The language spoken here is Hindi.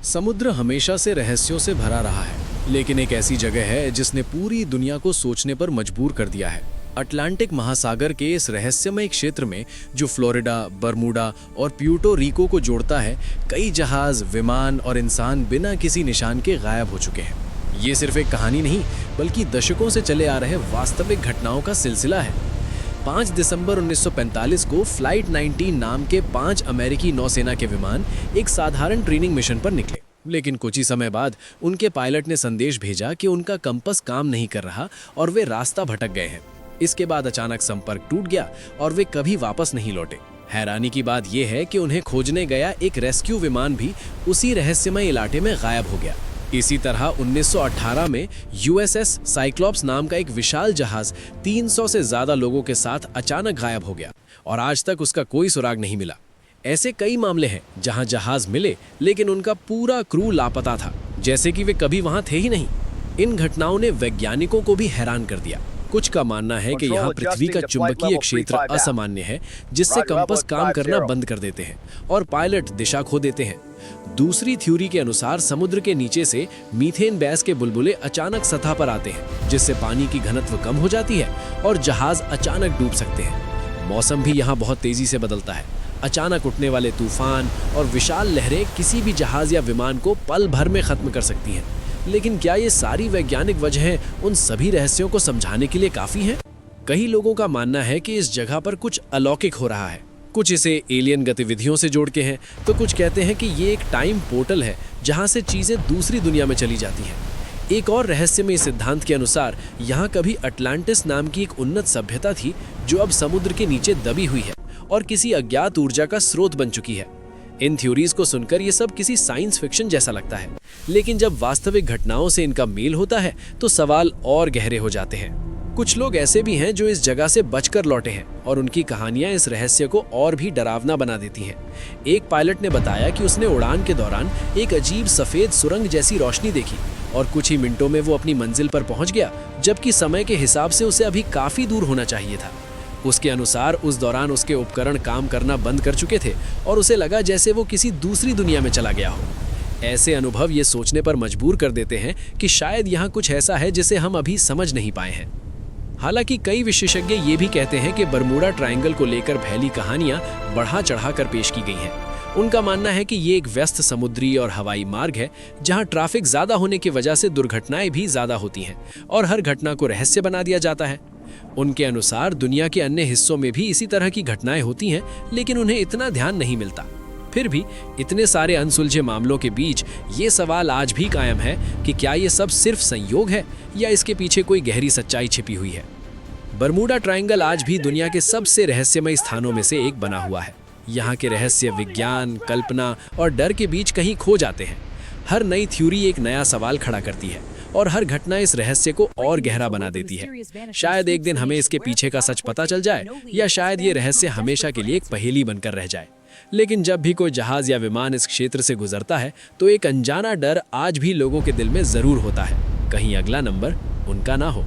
समुद्र हमेशा से रहस्यों से भरा रहा है, लेकिन एक ऐसी जगह है जिसने पूरी दुनिया को सोचने पर मजबूर कर दिया है। अटलांटिक महासागर के इस रहस्यमय क्षेत्र में, जो फ्लोरिडा, बर्मुडा और प्यूर्टो रिको को जोड़ता है, कई जहाज, विमान और इंसान बिना किसी निशान के गायब हो चुके हैं। ये सिर्फ एक कहानी नहीं, बल्कि दशकों से चले आ रहे वास्तविक घटनाओं का सिलसिला है। 5 दिसंबर 1945 को फ्लाइट 19 नाम के 5 अमेरिकी नौसेना के विमान एक साधारण ट्रेनिंग मिशन पर निकले, लेकिन कुछ ही समय बाद उनके पायलट ने संदेश भेजा कि उनका कंपास काम नहीं कर रहा और वे रास्ता भटक गए हैं। इसके बाद अचानक संपर्क टूट गया और वे कभी वापस नहीं लौटे। हैरानी की बात यह है कि उन्हें खोजने गया एक रेस्क्यू विमान भी उसी रहस्यमय इलाके में गायब हो गया। इसी तरह 1918 में यूएसएस साइक्लॉप्स नाम का एक विशाल जहाज 300 से ज्यादा लोगों के साथ अचानक गायब हो गया और आज तक उसका कोई सुराग नहीं मिला। ऐसे कई मामले हैं जहां जहाज मिले लेकिन उनका पूरा क्रू लापता था, जैसे कि वे कभी वहां थे ही नहीं। इन घटनाओं ने वैज्ञानिकों को भी हैरान कर दिया। कुछ का मानना है कि यहाँ पृथ्वी का चुंबकीय क्षेत्र असामान्य है, जिससे कंपास काम करना बंद कर देते हैं और पायलट दिशा खो देते हैं। दूसरी थ्योरी के अनुसार समुद्र के नीचे से मीथेन गैस के बुलबुले अचानक सतह पर आते हैं, जिससे पानी की घनत्व कम हो जाती है और जहाज अचानक डूब सकते हैं। मौसम भी यहाँ बहुत तेजी से बदलता है। अचानक उठने वाले तूफान और विशाल लहरें किसी भी जहाज या विमान को पल भर में खत्म कर सकती हैं। लेकिन क्या ये सारी वैज्ञानिक वजहें उन सभी रहस्यों को समझाने के लिए काफी हैं? कई लोगों का मानना है कि इस जगह पर कुछ अलौकिक हो रहा है। कुछ इसे एलियन गतिविधियों से जोड़ के हैं, तो कुछ कहते हैं कि ये एक टाइम पोर्टल है जहां से चीजें दूसरी दुनिया में चली जाती हैं। एक और रहस्यमय सिद्धांत के अनुसार यहाँ कभी अटलांटिस नाम की एक उन्नत सभ्यता थी, जो अब समुद्र के नीचे दबी हुई है और किसी अज्ञात ऊर्जा का स्रोत बन चुकी है। इन थ्योरीज को सुनकर ये सब किसी साइंस फिक्शन जैसा लगता है, लेकिन जब वास्तविक घटनाओं से इनका मेल होता है तो सवाल और गहरे हो जाते हैं। कुछ लोग ऐसे भी हैं जो इस जगह से बचकर लौटे हैं और उनकी कहानियां इस रहस्य को और भी डरावना बना देती हैं। एक पायलट ने बताया कि उसने उड़ान के दौरान एक अजीब सफेद सुरंग जैसी रोशनी देखी और कुछ ही मिनटों में वो अपनी मंजिल पर पहुंच गया, जबकि समय के हिसाब से उसे अभी काफी दूर होना चाहिए था। उसके अनुसार उस दौरान उसके उपकरण काम करना बंद कर चुके थे और उसे लगा जैसे वो किसी दूसरी दुनिया में चला गया हो। ऐसे अनुभव ये सोचने पर मजबूर कर देते हैं कि शायद यहाँ कुछ ऐसा है जिसे हम अभी समझ नहीं पाए हैं। हालांकि कई विशेषज्ञ ये भी कहते हैं कि बर्मुडा ट्रायंगल को लेकर फैली कहानियां बढ़ा चढ़ा कर पेश की गई हैं। उनका मानना है कि ये एक व्यस्त समुद्री और हवाई मार्ग है जहां ट्रैफिक ज्यादा होने की वजह से दुर्घटनाएं भी ज्यादा होती हैं और हर घटना को रहस्य बना दिया जाता है। उनके अनुसार दुनिया के अन्य हिस्सों में भी इसी तरह की घटनाएं होती हैं, लेकिन उन्हें इतना ध्यान नहीं मिलता। फिर भी इतने सारे अनसुलझे मामलों के बीच ये सवाल आज भी कायम है कि क्या ये सब सिर्फ संयोग है या इसके पीछे कोई गहरी सच्चाई छिपी हुई है। बर्मुडा ट्रायंगल आज भी दुनिया के सबसे रहस्यमय स्थानों में से एक बना हुआ है। यहाँ के रहस्य विज्ञान, कल्पना और डर के बीच कहीं खो जाते हैं। हर नई थ्योरी एक नया सवाल खड़ा करती है और हर घटना इस रहस्य को और गहरा बना देती है। शायद एक दिन हमें इसके पीछे का सच पता चल जाए, या शायद ये रहस्य हमेशा के लिए एक पहेली बनकर रह जाए। लेकिन जब भी कोई जहाज या विमान इस क्षेत्र से गुजरता है तो एक अनजाना डर आज भी लोगों के दिल में जरूर होता है, कहीं अगला नंबर उनका ना हो।